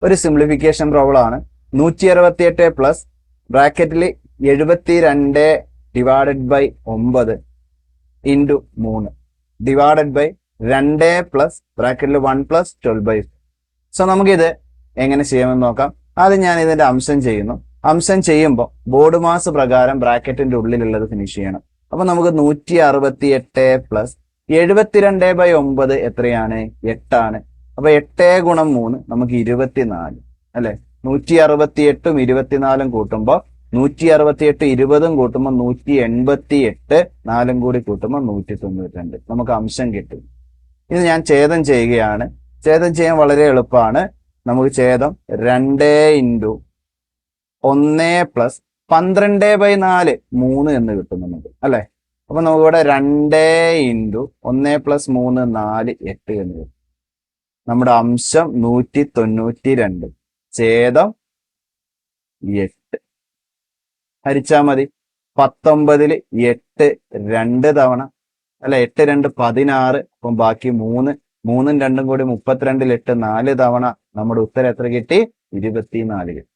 ഒരു simplification problem ആണ്. 168 plus ബ്രാക്കറ്റിൽ 72 divided by 9 into 3 divided by 2 plus ബ്രാക്കറ്റിൽ 1 പ്ലസ് 12/4. സോ നമുക്കിത് എങ്ങനെ ചെയ്യാമെന്ന് നോക്കാം. ആദ്യം ഞാൻ ഇതിന്റെ അംശം ചെയ്യുന്നു. അംശം ചെയ്യുമ്പോൾ ബോർഡ് മാസ് പ്രകാരം ബ്രാക്കറ്റിന്റെ ഉള്ളിലുള്ളത് ഫിനിഷ് ചെയ്യണം. അപ്പൊ നമുക്ക് 168 പ്ലസ് 72/9 എത്രയാണ്? 8 ആണ്. അപ്പൊ 8 ഗുണം 3 നമുക്ക് 24 അല്ലെ. 168ഉം 24ഉം കൂട്ടുമ്പോൾ 168 20ഉം കൂട്ടുമ്പോൾ 188, 4ഉം കൂടി കൂട്ടുമ്പോൾ 192. നമുക്ക് അംശം കിട്ടും. ഇത് ഞാൻ ഛേദം ചെയ്യുകയാണ്. ഛേദം ചെയ്യാൻ വളരെ എളുപ്പമാണ്. നമുക്ക് ഛേദം 2 ഇൻറ്റു 1 പ്ലസ് 12/4 3 എന്ന് കിട്ടും നമുക്ക് അല്ലെ. അപ്പൊ നമുക്കിവിടെ 2 ഇൻറ്റു 1 പ്ലസ് 3 4 8 എന്ന് കിട്ടും. നമ്മുടെ അംശം 192. ഛേദം 8 ഹരിച്ചാ മതി. 19 8 2 തവണ അല്ല 8 2 16. അപ്പം ബാക്കി 3 3ഉം 2ഉം കൂടി 32 8 4 തവണ. നമ്മുടെ ഉത്തരം എത്ര കിട്ടി? 24 കിട്ടി.